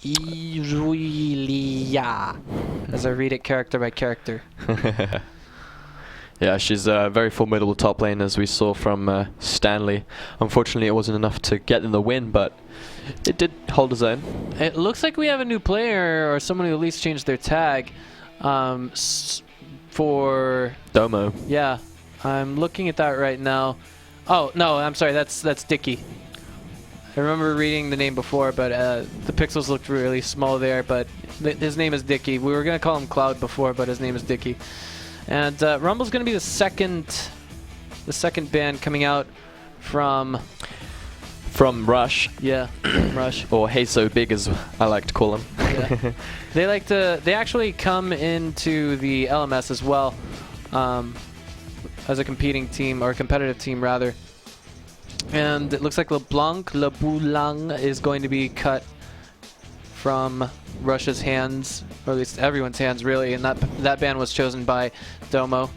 Iruilia, as I read it character by character. Yeah, she's a very formidable top lane, as we saw from Stanley. Unfortunately, it wasn't enough to get them the win, but it did hold its own. It looks like we have a new player, or someone who at least changed their tag for Domo. Yeah, I'm looking at that right now. Oh no, I'm sorry, that's Dicky. I remember reading the name before, but the pixels looked really small there. But his name is Dicky. We were gonna call him Cloud before, but his name is Dicky. And Rumble's gonna be the second band coming out from Rush. Yeah, Rush. Or Hey So Big, as I like to call them. Yeah. They actually come into the LMS as well, as a competing team, or a competitive team rather. And it looks like LeBlanc is going to be cut from Rush's hands, or at least everyone's hands really, and that ban was chosen by Domo.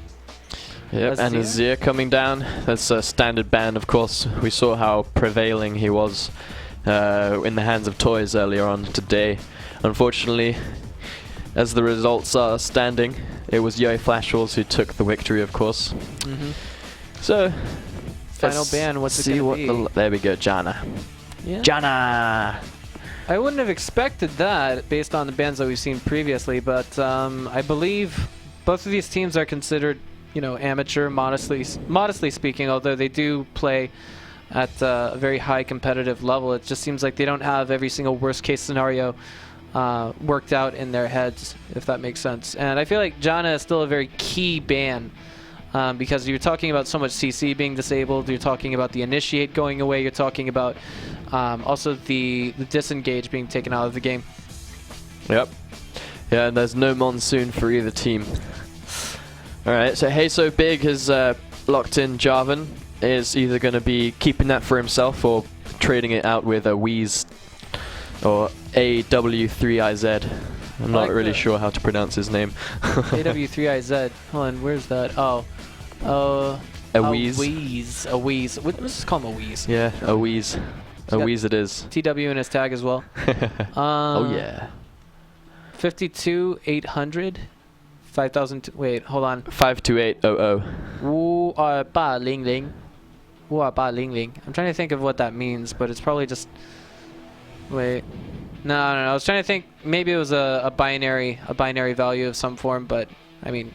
Yep, and Azir coming down. That's a standard ban, of course. We saw how prevailing he was in the hands of Toys earlier on today. Unfortunately, as the results are standing, it was Yo Flashballs who took the victory, of course. So, final ban, what's it going to be? There we go, Janna. Yeah. Janna! I wouldn't have expected that based on the bans that we've seen previously, but I believe both of these teams are considered, you know, amateur, modestly speaking, although they do play at a very high competitive level. It just seems like they don't have every single worst case scenario worked out in their heads, if that makes sense. And I feel like Janna is still a very key ban, because you're talking about so much CC being disabled, you're talking about the initiate going away, you're talking about also the disengage being taken out of the game. Yep. Yeah, and there's no monsoon for either team. Alright, so Hey So Big has locked in Jarvan. Is either going to be keeping that for himself or trading it out with a Wheeze or AW3IZ. I'm not really sure how to pronounce his name. AW3IZ. Hold on, where's that? Oh. A Wheeze. A Wheeze. Let's just call him a Wheeze. Yeah, a Wheeze. A Wheeze it is. TW in his tag as well. Oh yeah. 52,800. 5,000. Wait, hold on. 52800. 5200. 5200. I'm trying to think of what that means, but it's probably just. Wait. No. I was trying to think. Maybe it was a binary value of some form, but I mean.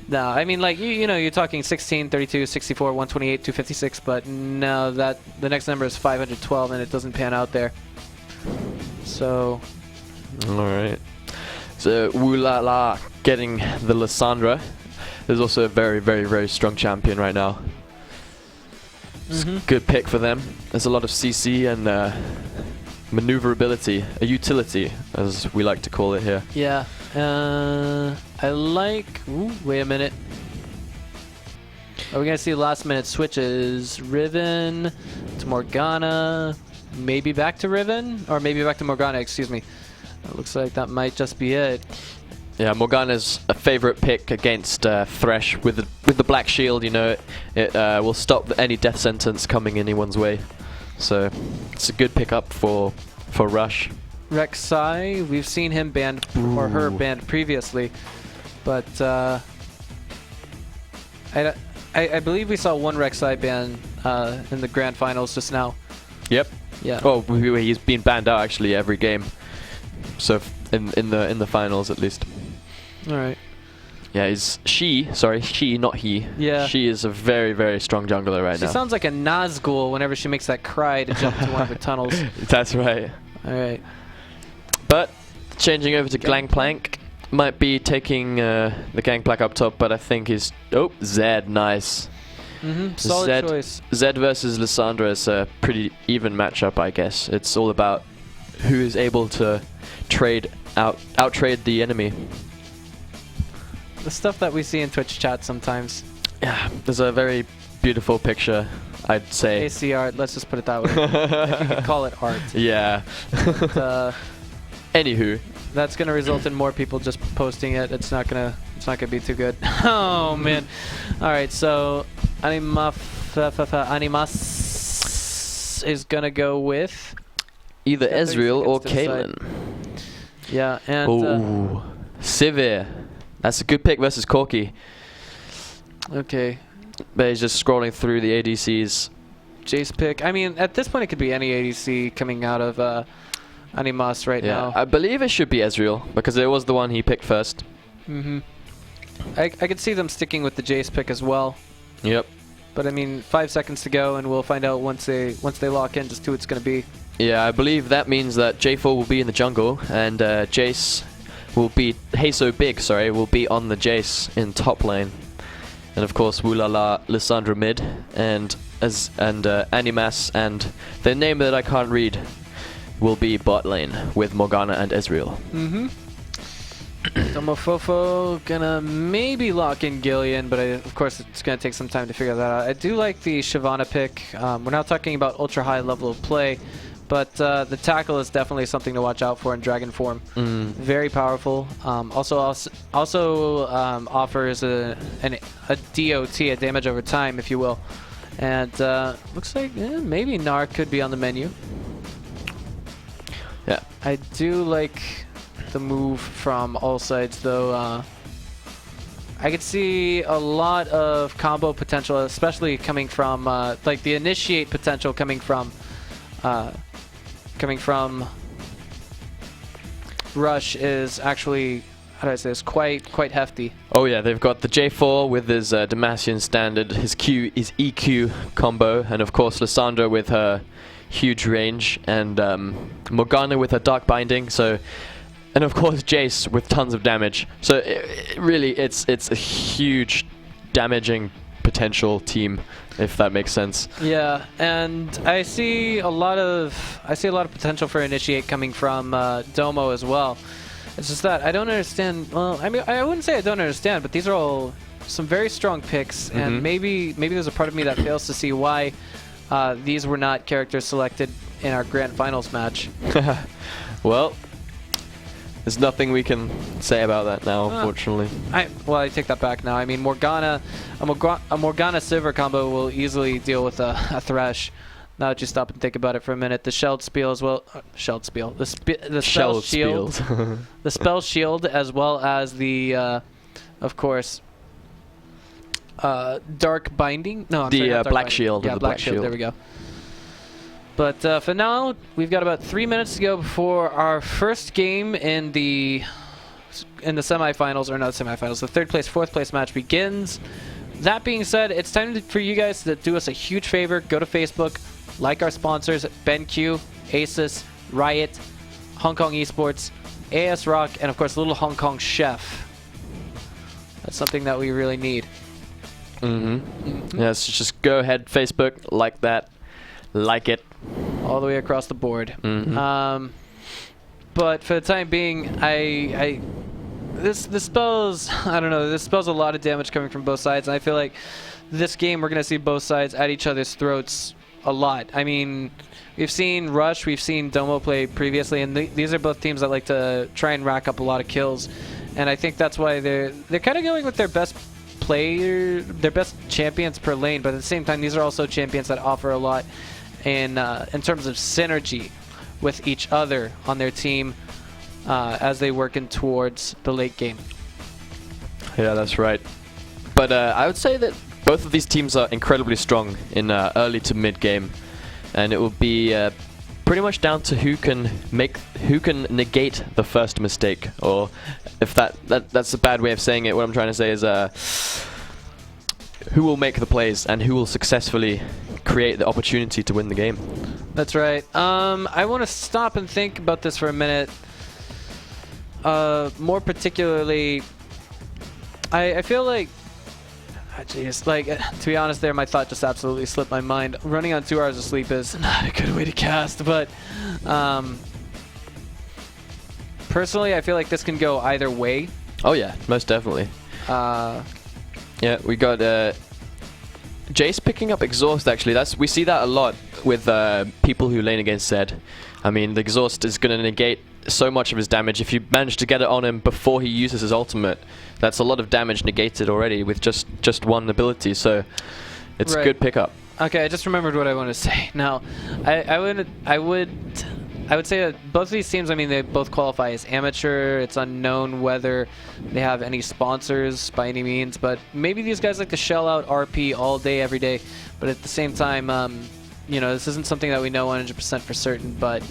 No, I mean, like, you know, you're talking 16, 32, 64, 128, 256, but no, the next number is 512, and it doesn't pan out there. So. All right. So Woolala getting the Lissandra. There's also a very, very, very strong champion right now. It's a good pick for them. There's a lot of CC and maneuverability, a utility, as we like to call it here. Yeah. I like. Ooh, wait a minute. Are we gonna see last minute switches? Riven to Morgana, maybe back to Riven, or maybe back to Morgana. Excuse me. It looks like that might just be it. Yeah, Morgana's a favorite pick against Thresh with the Black Shield. You know, it will stop any death sentence coming anyone's way. So it's a good pickup for Rush. Rek'Sai, we've seen him banned or her banned previously, but I believe we saw one Rek'Sai ban in the grand finals just now. Yep. Yeah. Oh, he's been banned out actually every game. So in the finals at least. All right. Yeah, she, not he. Yeah. She is a very, very strong jungler right now. She sounds like a Nazgul whenever she makes that cry to jump to one of the tunnels. That's right. All right. But changing over to Gangplank, might be taking the Gangplank up top, but I think he's Zed, nice. Solid choice. Zed versus Lissandra is a pretty even matchup, I guess. It's all about who is able to out-trade the enemy. The stuff that we see in Twitch chat sometimes. Yeah, there's a very beautiful picture, I'd say. AC art, let's just put it that way. If you could call it art. Yeah. But, anywho, that's gonna result in more people just posting it. It's not gonna be too good. Oh man. All right, so Animas is gonna go with either Got 30 Ezreal or seconds to decide. Caitlyn. Yeah, and Ooh, Sivir. That's a good pick versus Corki. okay, But he's just scrolling through the ADCs. Jace pick. I mean, at this point, it could be any ADC coming out of Animas right now. I believe it should be Ezreal because it was the one he picked first. I could see them sticking with the Jace pick as well. Yep. But I mean, 5 seconds to go, and we'll find out once they lock in just who it's going to be. Yeah, I believe that means that J4 will be in the jungle and Jace will be HKESC, sorry, will be on the Jace in top lane. And of course, Wulala, Lissandra mid, and Animas and the name that I can't read will be bot lane with Morgana and Ezreal. Domofofo gonna maybe lock in Gillian, but of course it's gonna take some time to figure that out. I do like the Shyvana pick. We're not talking about ultra high level of play, but the tackle is definitely something to watch out for in Dragon form. Very powerful. Also offers a DOT, a damage over time, if you will. And looks like maybe Gnar could be on the menu. Yeah. I do like the move from all sides, though. I could see a lot of combo potential, especially coming from like the initiate potential coming from Rush is actually, how do I say this, quite hefty. Oh yeah, they've got the J4 with his Demacian standard, his EQ combo, and of course Lissandra with her huge range, and Morgana with her dark binding. So. And of course Jace with tons of damage. So really it's a huge damaging potential team, if that makes sense. Yeah, and I see a lot of potential for initiate coming from Domo as well. It's just that I don't understand. Well, I mean, I wouldn't say I don't understand, but these are all some very strong picks, and maybe there's a part of me that fails to see why these were not characters selected in our grand finals match. Well, there's nothing we can say about that now, unfortunately. I take that back now. I mean, a Morgana Sivir combo will easily deal with a Thresh. Now that you stop and think about it for a minute, the Shelled Spiel as well. Shelled Spiel. The Spell Shield. The Spell Shield, as well as the, of course, Dark Binding. No, I'm sorry, not Dark Black Binding. Shield. Yeah, Black Shield. There we go. But for now, we've got about 3 minutes to go before our first game in the semifinals, or not semifinals, the third place, fourth place match begins. That being said, it's time for you guys to do us a huge favor. Go to Facebook, like our sponsors, BenQ, Asus, Riot, Hong Kong Esports, AS Rock, and of course, Little Hong Kong Chef. That's something that we really need. Yes, just go ahead, Facebook, like that, like it. All the way across the board. But for the time being, this spells, I don't know, this spells a lot of damage coming from both sides, and I feel like this game we're going to see both sides at each other's throats a lot. I mean, we've seen Rush, we've seen Domo play previously, and these are both teams that like to try and rack up a lot of kills, and I think that's why they're kind of going with their best champions per lane, but at the same time, these are also champions that offer a lot in terms of synergy with each other on their team as they working towards the late game. Yeah, that's right. But I would say that both of these teams are incredibly strong in early to mid game, and it will be pretty much down to who can negate the first mistake, or if that's a bad way of saying it. What I'm trying to say is who will make the plays and who will successfully create the opportunity to win the game. That's right. I want to stop and think about this for a minute. More particularly, I feel like, jeez, like, to be honest there, my thought just absolutely slipped my mind. Running on 2 hours of sleep is not a good way to cast, but personally, I feel like this can go either way. Oh yeah, most definitely. Yeah, we got Jace picking up exhaust. Actually, we see that a lot with people who lane against Zed. I mean, the exhaust is going to negate so much of his damage. If you manage to get it on him before he uses his ultimate, that's a lot of damage negated already with just one ability. So it's a good pickup. Okay, I just remembered what I wanted to say. Now, I I would say that both of these teams, I mean, they both qualify as amateur. It's unknown whether they have any sponsors by any means, but maybe these guys like to shell out RP all day, every day. But at the same time, you know, this isn't something that we know 100% for certain, but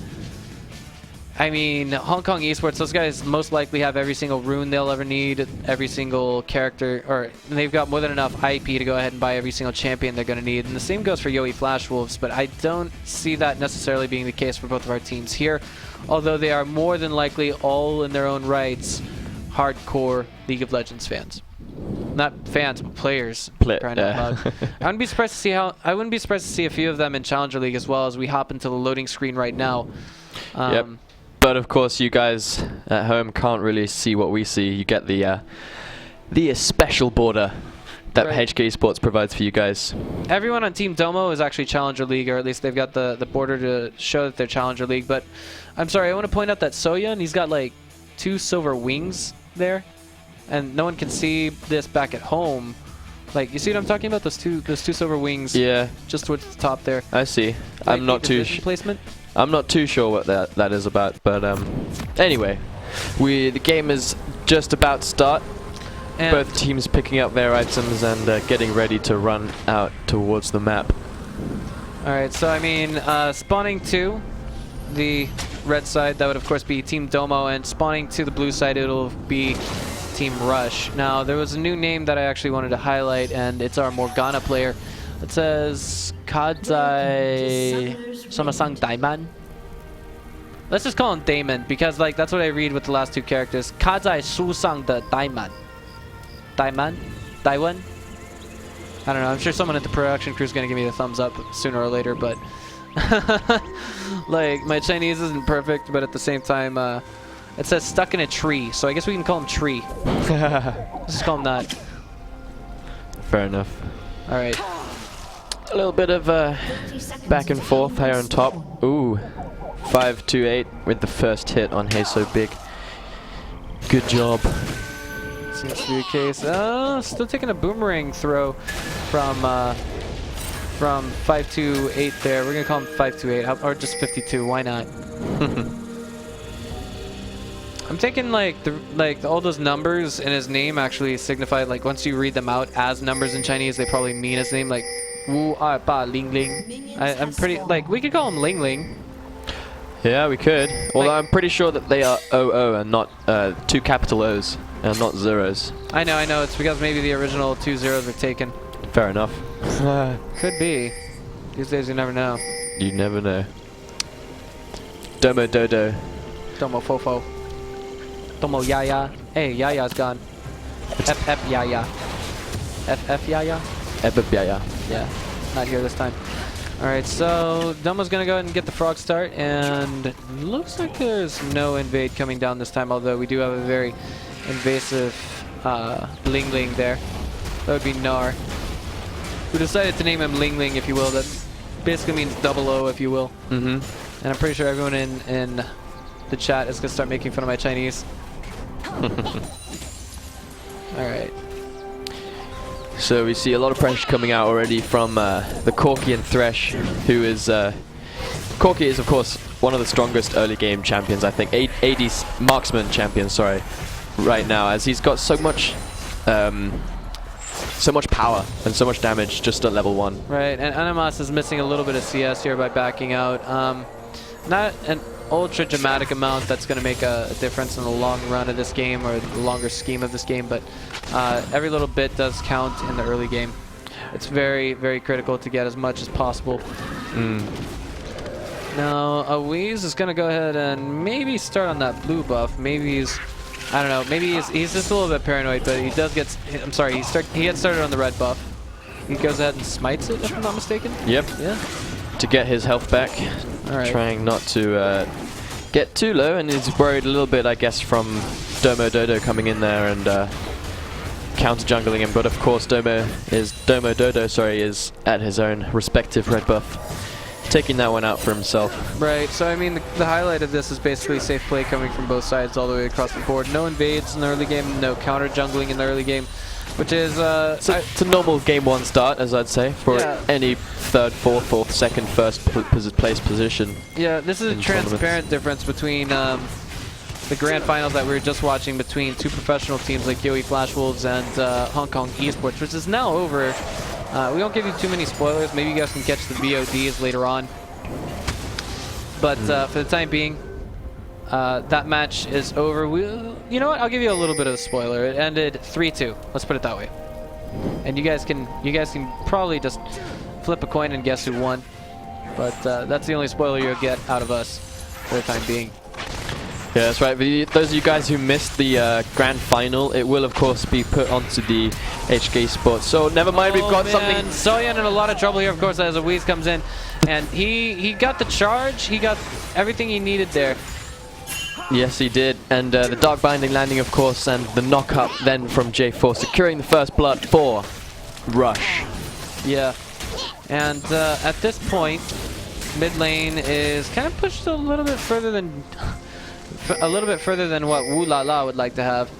I mean, Hong Kong Esports, those guys most likely have every single rune they'll ever need, every single character, or they've got more than enough IP to go ahead and buy every single champion they're going to need. And the same goes for Yowie Flash Wolves, but I don't see that necessarily being the case for both of our teams here, although they are more than likely all in their own rights hardcore League of Legends fans. Not fans, but players. I wouldn't be surprised to see a few of them in Challenger League as well, as we hop into the loading screen right now. Yep. But of course, you guys at home can't really see what we see. You get the special border that HK Esports provides for you guys. Everyone on Team Domo is actually Challenger League, or at least they've got the border to show that they're Challenger League. But I'm sorry, I want to point out that Soyeon, he's got like 2 silver wings there, and no one can see this back at home. Like, you see what I'm talking about? Those two silver wings. Yeah. Just towards the top there. I see. I'm not too placement. I'm not too sure what that is about, but anyway, the game is just about to start. And both teams picking up their items and getting ready to run out towards the map. All right, so I mean, spawning to the red side, that would of course be Team Domo, and spawning to the blue side, it'll be Team Rush. Now, there was a new name that I actually wanted to highlight, and it's our Morgana player. It says Kadzai Somasang Daiman. Let's just call him Damon, because like that's what I read with the last 2 characters. Kadzai Susang the Daiman. Daiman? Daiwan? I don't know. I'm sure someone at the production crew is going to give me the thumbs up sooner or later, but like, my Chinese isn't perfect, but at the same time, it says stuck in a tree, so I guess we can call him Tree. Let's just call him that. Fair enough. All right. A little bit of back and forth here on top. Ooh, 5-2-8 with the first hit on Hey So Big. Good job. Seems to be the case. Still taking a boomerang throw from 5-2-8 there. We're gonna call him 5-2-8, or just 52. Why not? I'm thinking like all those numbers in his name actually signify, like, once you read them out as numbers in Chinese, they probably mean his name, like Wu Ah Ba Ling Ling. I'm pretty, like, we could call him Ling Ling. Yeah, we could. Although I'm pretty sure that they are OO and not 2 capital O's and not zeros. I know. It's because maybe the original 2 zeros are taken. Fair enough. Could be. These days you never know. You never know. Domo Dodo. Domo Fofo. Domo Yaya. Hey, Yaya's gone. FF Yaya. FF Yaya? FF Yaya. Yeah, not here this time. Alright, so Domo's gonna go ahead and get the frog start, and looks like there's no invade coming down this time, although we do have a very invasive Ling Ling there. That would be Nar. We decided to name him Ling Ling, if you will. That basically means double O, if you will. And I'm pretty sure everyone in the chat is gonna start making fun of my Chinese. Alright. So we see a lot of pressure coming out already from the Corki and Thresh, who is... Corki is, of course, one of the strongest early game champions, I think. AD marksman champion, sorry, right now, as he's got so much power and so much damage just at level 1. Right, and Animas is missing a little bit of CS here by backing out. Not an ultra dramatic amount that's going to make a difference in the long run of this game, or the longer scheme of this game, but every little bit does count in the early game. It's very, very critical to get as much as possible. Now, Awiz is going to go ahead and maybe start on that blue buff. Maybe he's, I don't know, maybe he's just a little bit paranoid, but he does get, I'm sorry, he gets started on the red buff. He goes ahead and smites it, if I'm not mistaken. Yep. Yeah. To get his health back. Alright. Trying not to get too low, and he's worried a little bit, I guess, from Domo Dodo coming in there and counter jungling him. But of course, Domo Dodo is at his own respective red buff, taking that one out for himself. Right. So I mean, the highlight of this is basically safe play coming from both sides all the way across the board. No invades in the early game, no counter jungling in the early game. which is it's a normal game 1 start, as I'd say, for any 3rd, 4th, 4th, 2nd, 1st place position. Yeah, this is a transparent difference between the grand finals that we were just watching between 2 professional teams like Yowie Flash Wolves and Hong Kong Esports, which is now over. We won't give you too many spoilers. Maybe you guys can catch the VODs later on. But for the time being, that match is over. You know what? I'll give you a little bit of a spoiler. It ended 3-2. Let's put it that way. And you guys can probably just flip a coin and guess who won. But that's the only spoiler you'll get out of us for the time being. Yeah, that's right. Those of you guys who missed the grand final, it will of course be put onto the HK Esports. So never mind, we've got something. Soyeon in a lot of trouble here, of course, as Awiz comes in, and he got the charge. He got everything he needed there. Yes, he did. And the Dark Binding landing, of course, and the knock-up then from J4, securing the first blood for Rush. Yeah, and at this point, mid lane is kind of pushed a little bit further than what Wu La La would like to have.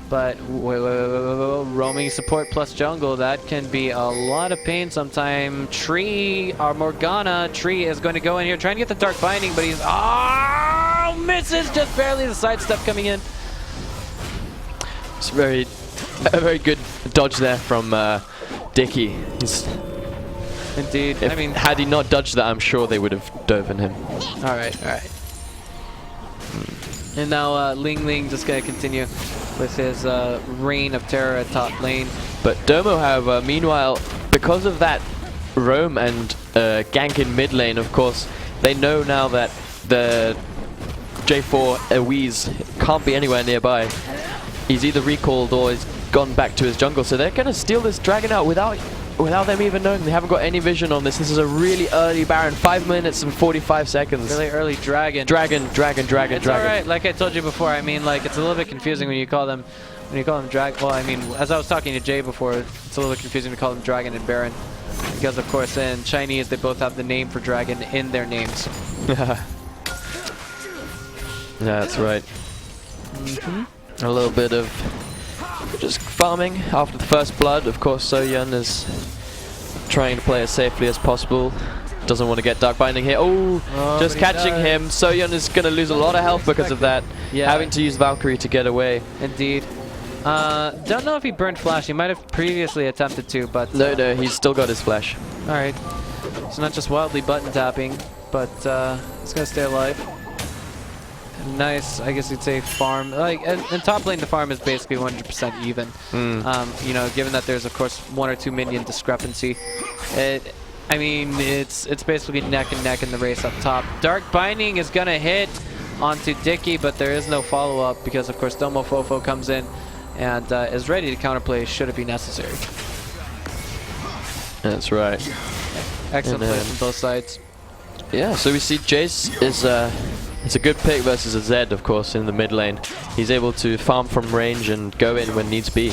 But roaming support plus jungle, that can be a lot of pain sometime. Tree, or Morgana, Tree is going to go in here, trying to get the Dark Binding, but he's misses just barely. The sidestep coming in. It's a very good dodge there from Dicky. Indeed. I mean, had he not dodged that, I'm sure they would have dove in him. All right. And now Ling Ling just going to continue with his reign of terror at top lane. But Domo, however, meanwhile, because of that roam and gank in mid lane, of course, they know now that the J4 Awiz can't be anywhere nearby. He's either recalled or he's gone back to his jungle, so they're going to steal this dragon out without them even knowing. They haven't got any vision on this. This is a really early Baron, 5 minutes and 45 seconds. Really early dragon. Dragon. It's alright, like I told you before, I mean, like, it's a little bit confusing when you call them dragon. Well, I mean, as I was talking to Jay before, it's a little bit confusing to call them dragon and Baron. Because, of course, in Chinese, they both have the name for dragon in their names. Yeah, that's right. A little bit of just farming after the first blood. Of course, Soyeon is trying to play as safely as possible. Doesn't want to get Dark Binding here. Just catching him. Soyeon is going to lose a lot of health because of that. Yeah. Having to use Valkyrie to get away. Indeed. Don't know if he burned Flash. He might have previously attempted to, but... No, he's still got his Flash. Alright. He's not just wildly button tapping, but he's going to stay alive. Nice, I guess you'd say, farm. Like, in top lane, the farm is basically 100% even. You know, given that there's, of course, 1 or 2 minion discrepancy. I mean, it's basically neck and neck in the race up top. Dark Binding is going to hit onto Dicky, but there is no follow-up because, of course, Domo Fofo comes in and is ready to counterplay should it be necessary. That's right. Excellent play from both sides. Yeah, so we see Jace is... It's a good pick versus a Zed, of course, in the mid lane. He's able to farm from range and go in when needs be.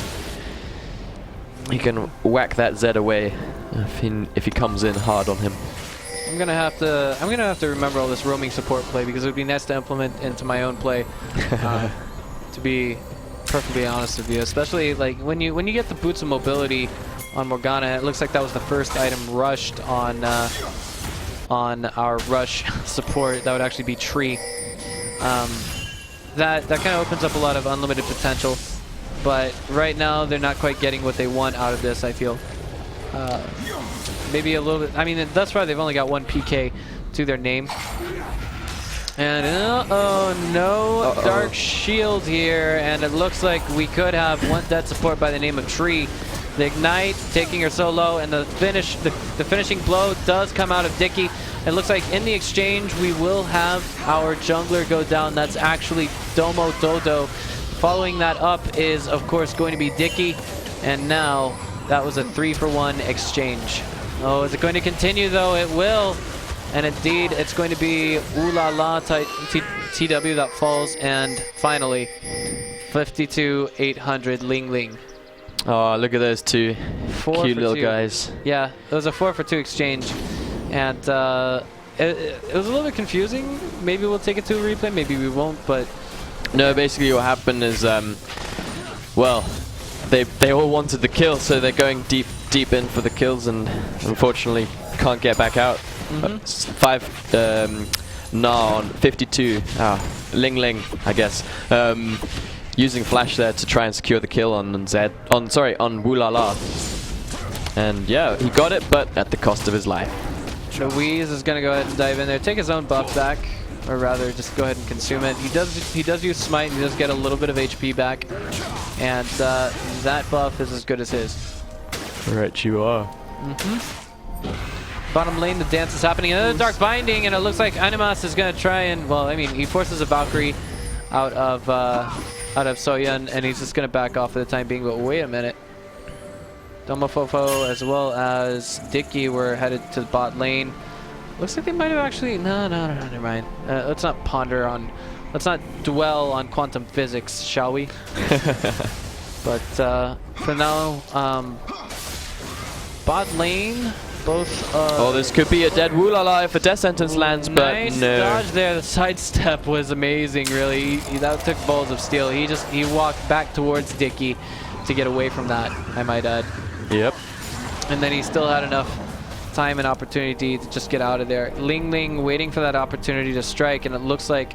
He can whack that Zed away if he comes in hard on him. I'm gonna have to remember all this roaming support play because it would be nice to implement into my own play. To be perfectly honest with you, especially like when you get the boots of mobility on Morgana, it looks like that was the first item rushed on our rush support. That would actually be Tree. That kind of opens up a lot of unlimited potential, but right now they're not quite getting what they want out of this, I feel. Maybe a little bit. I mean, thus far they've only got 1 PK to their name. And no Dark Shield here, and it looks like we could have one dead support by the name of Tree. The Ignite taking her so low, and the finishing blow does come out of Dicky. It looks like in the exchange we will have our jungler go down. That's actually Domo Dodo. Following that up is, of course, going to be Dicky, and now that was a 3-for-1 exchange. Oh, is it going to continue though? It will, and indeed it's going to be Ooh La La TW that falls, and finally 52-800 Ling Ling. Oh, look at those two cute little guys. Yeah, it was a 4-for-2 exchange, and it was a little bit confusing. Maybe we'll take it to a replay, maybe we won't, but... No, basically what happened is, well, they all wanted the kill, so they're going deep in for the kills, and unfortunately can't get back out. 5 Na on 52. Ling Ling, I guess. Using flash there to try and secure the kill on Zed. On Wulala. And yeah, he got it, but at the cost of his life. Louise is gonna go ahead and dive in there, take his own buff back, or rather just go ahead and consume it. He does use smite, and he does get a little bit of HP back, and that buff is as good as his. Right, you are. Bottom lane, the dance is happening. Another dark binding, and it looks like Animas is gonna try and, well, I mean, he forces a Valkyrie out of Soyeon, and he's just gonna back off for the time being. But wait a minute. Domofofo as well as Dicky were headed to the bot lane. Looks like they might have actually... No, never mind. Let's not let's not dwell on quantum physics, shall we? But for now, bot lane, both... oh, this could be a dead Wulala if a death sentence lands, but nice no. Dodge there. The sidestep was amazing, really. That took balls of steel. He walked back towards Dicky to get away from that, I might add. Yep. And then he still had enough time and opportunity to just get out of there. Ling Ling waiting for that opportunity to strike, and it looks like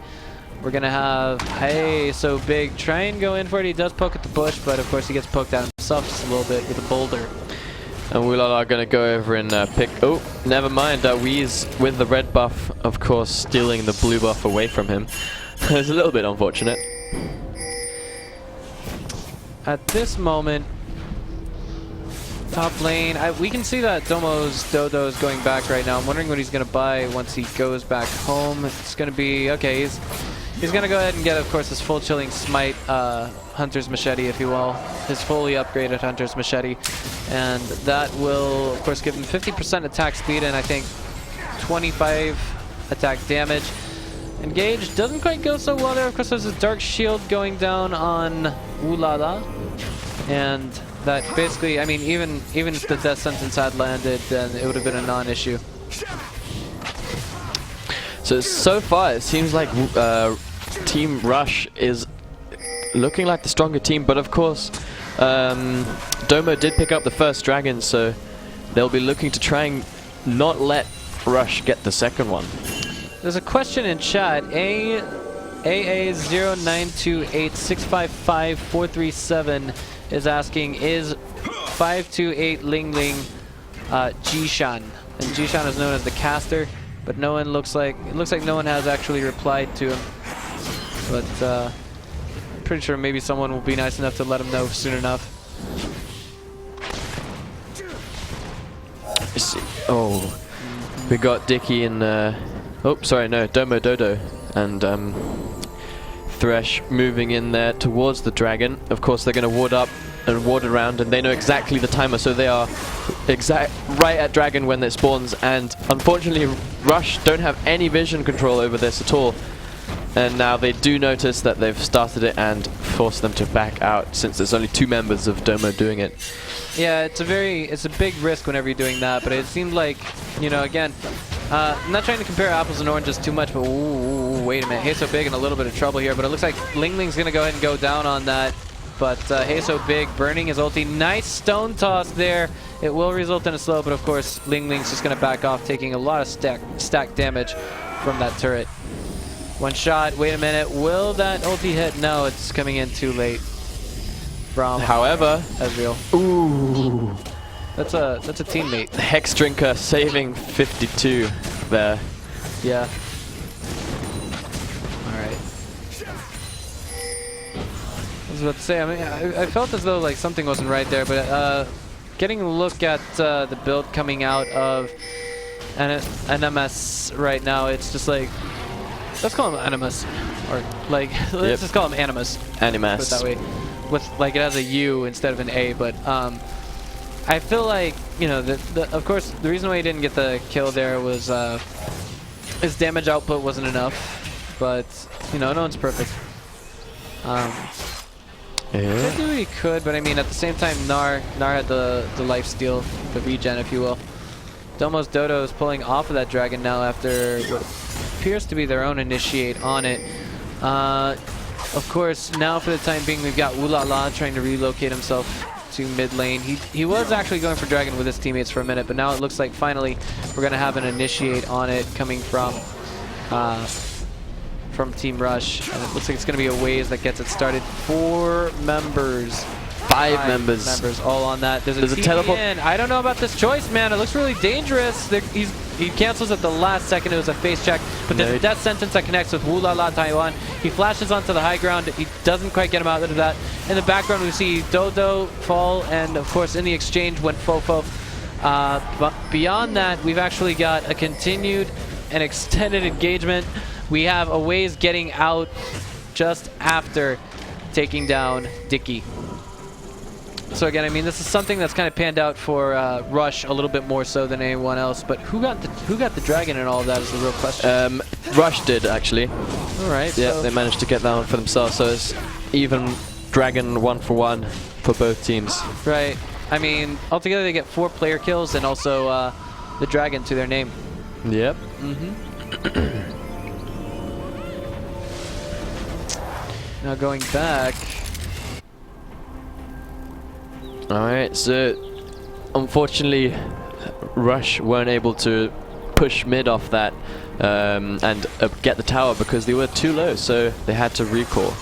we're gonna have so big try and go in for it. He does poke at the bush, but of course he gets poked out himself just a little bit with a boulder. And Wulala are gonna go over and pick... Oh, never mind. Weez with the red buff, of course, stealing the blue buff away from him. It's a little bit unfortunate. At this moment, top lane, we can see that Domo's Dodo is going back right now. I'm wondering what he's going to buy once he goes back home. It's going to be, okay, he's going to go ahead and get, of course, his full chilling smite Hunter's Machete, if you will. His fully upgraded Hunter's Machete. And that will, of course, give him 50% attack speed and I think 25 attack damage. Engage doesn't quite go so well there. Of course, there's a Dark Shield going down on Wulala. And that basically, I mean, even if the death sentence had landed, then it would have been a non-issue. So far, it seems like Team Rush is looking like the stronger team, but of course, Domo did pick up the first dragon, so they'll be looking to try and not let Rush get the second one. There's a question in chat. AA0928655437 is asking, is 528 Ling Ling Jishan? And Jishan is known as the caster, but no one looks like no one has actually replied to him. But I'm pretty sure maybe someone will be nice enough to let him know soon enough. Oh, we got Dicky and Domo Dodo and Thresh moving in there towards the dragon. Of course, they're going to ward up and ward around, and they know exactly the timer, so they are right at dragon when it spawns. And unfortunately, Rush don't have any vision control over this at all. And now they do notice that they've started it and force them to back out, since there's only 2 members of Domo doing it. Yeah, it's a big risk whenever you're doing that, but it seemed like, you know, again, I'm not trying to compare apples and oranges too much, but ooh, wait a minute, Heiso Big in a little bit of trouble here, but it looks like Ling Ling's gonna go ahead and go down on that, but Heiso Big burning his ulti. Nice stone toss there. It will result in a slow, but of course Ling Ling's just gonna back off, taking a lot of stack damage from that turret. One shot, wait a minute, will that ulti hit? No, it's coming in too late. From however, Ezreal. Ooh. That's a teammate. Hex Drinker saving 52 there. Yeah. Alright. I was about to say, I mean, I felt as though like something wasn't right there, but getting a look at the build coming out of NMS right now, it's just like, let's call him Animus, or like let's just call him Animus. Animus. Put it that way, with like it has a U instead of an A. But I feel like, you know, of course the reason why he didn't get the kill there was his damage output wasn't enough. But you know, no one's perfect. He did what he could, but I mean at the same time, Nar had the lifesteal, the regen, if you will. Domo's Dodo is pulling off of that dragon now after what appears to be their own initiate on it. of course, now for the time being, we've got Ulala trying to relocate himself to mid lane. He was actually going for Dragon with his teammates for a minute, but now it looks like finally we're going to have an initiate on it coming from Team Rush. And it looks like it's going to be a Waze that gets it started. 4 members. 5 members all on that. There's a teleport. I don't know about this choice, man. It looks really dangerous. He cancels at the last second. It was a face check, but there's a death sentence that connects with Wulala Taiwan. He flashes onto the high ground. He doesn't quite get him out of that. In the background, we see Dodo fall, and of course, in the exchange went Fofo. But beyond that, we've actually got a continued and extended engagement. We have a Waze getting out just after taking down Dicky. So again, I mean, this is something that's kind of panned out for Rush a little bit more so than anyone else. But who got the Dragon and all of that is the real question. Rush did, actually. All right. Yeah, so they managed to get that one for themselves. So it's even Dragon 1-for-1 for both teams. Right. I mean, altogether they get 4 player kills and also the Dragon to their name. Yep. Now going back. Alright, so unfortunately Rush weren't able to push mid off that and get the tower because they were too low, so they had to recall.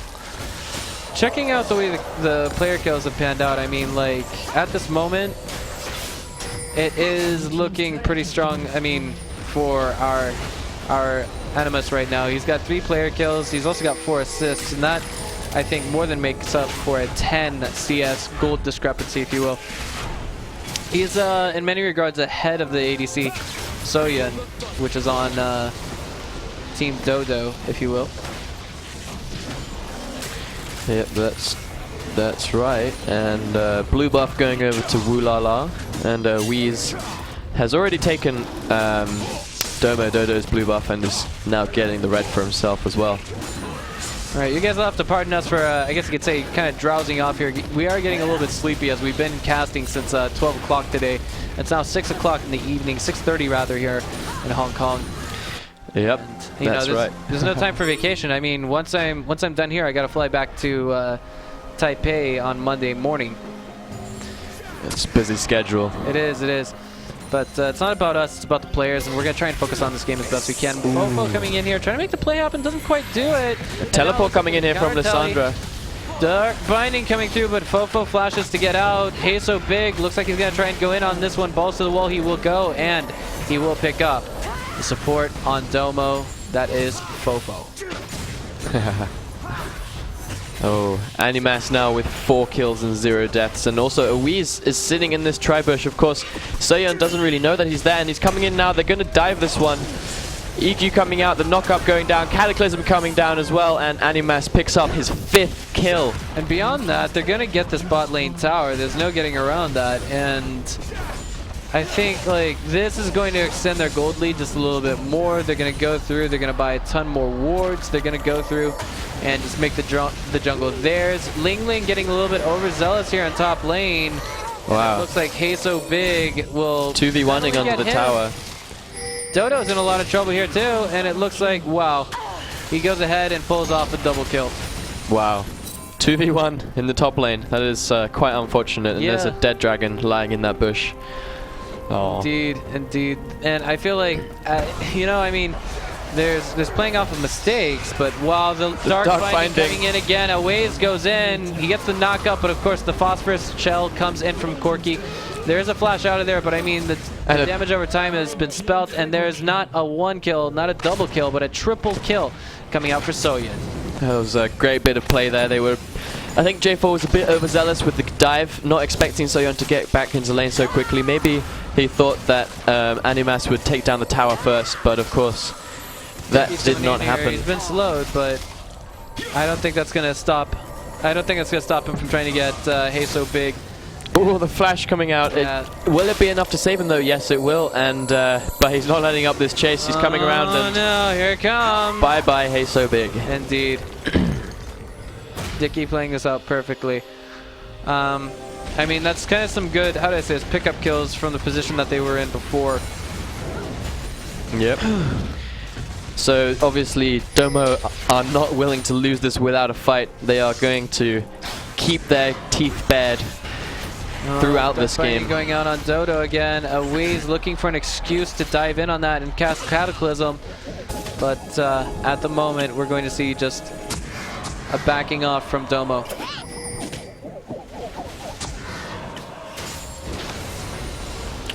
Checking out the way the player kills have panned out, I mean, like, at this moment, it is looking pretty strong, I mean, for our Animus right now. He's got 3 player kills, he's also got 4 assists, and that, I think, more than makes up for a 10 CS gold discrepancy, if you will. He's, in many regards, ahead of the ADC Soyeon, which is on Team Dodo, if you will. Yep, that's right. And blue buff going over to Wulala, and Wheeze has already taken Domo's blue buff and is now getting the red for himself as well. All right, you guys will have to pardon us for, I guess you could say, kind of drowsing off here. We are getting a little bit sleepy as we've been casting since 12 o'clock today. It's now 6 o'clock in the evening, 6:30 rather, here in Hong Kong. Yep, and, that's right. There's no time for vacation. I mean, once I'm done here, I got to fly back to Taipei on Monday morning. It's a busy schedule. It is. But it's not about us, it's about the players, and we're going to try and focus on this game as best we can. Fofo coming in here, trying to make the play happen, doesn't quite do it. A teleport coming in here from Lissandra. Dark Binding coming through, but Fofo flashes to get out. HKESC looks like he's going to try and go in on this one. Balls to the wall, he will go, and he will pick up the support on Domo. That is Fofo. Oh, Animas now with 4 kills and 0 deaths, and also Awiz is sitting in this tri-bush. Of course, Soyeon doesn't really know that he's there, and he's coming in now. They're going to dive this one. EQ coming out, the knock-up going down, Cataclysm coming down as well, and Animas picks up his 5th kill. And beyond that, they're going to get this bot lane tower. There's no getting around that, and I think like this is going to extend their gold lead just a little bit more. They're going to go through, they're going to buy a ton more wards, they're going to go through and just make the jungle theirs. Ling Ling getting a little bit overzealous here on top lane. Wow. It looks like HKESC will 2v1ing under the tower. Dodo's in a lot of trouble here too, and it looks like, wow, he goes ahead and pulls off a double kill. Wow. 2v1 in the top lane. That is quite unfortunate, and there's a dead dragon lying in that bush. Oh. Indeed. And I feel like, you know, I mean, there's playing off of mistakes, but while the dark binding coming in again, a Waze goes in, he gets the knock up, but of course the phosphorus shell comes in from Corki. There's a flash out of there, but I mean, the damage over time has been spelt, and there's not a 1 kill, not a double kill, but a triple kill coming out for Soyeon. That was a great bit of play there. I think J4 was a bit overzealous with the dive, not expecting Soyeon to get back into lane so quickly. Maybe he thought that Animas would take down the tower first, but of course, that did not happen. He's been slowed, but I don't think that's going to stop. I don't think it's going to stop him from trying to get HKESC. Oh, the flash coming out. Yeah. Will it be enough to save him though? Yes, it will. And but he's not letting up this chase. He's coming around. Oh no, here it comes. Bye-bye, HKESC. Indeed. Dicky playing this out perfectly. I mean, that's kind of some good, how do I say this, pickup kills from the position that they were in before. Yep. So obviously Domo are not willing to lose this without a fight. They are going to keep their teeth bared throughout this game. Going out on Dodo again. Wee's looking for an excuse to dive in on that and cast Cataclysm. But at the moment, we're going to see just a backing off from Domo.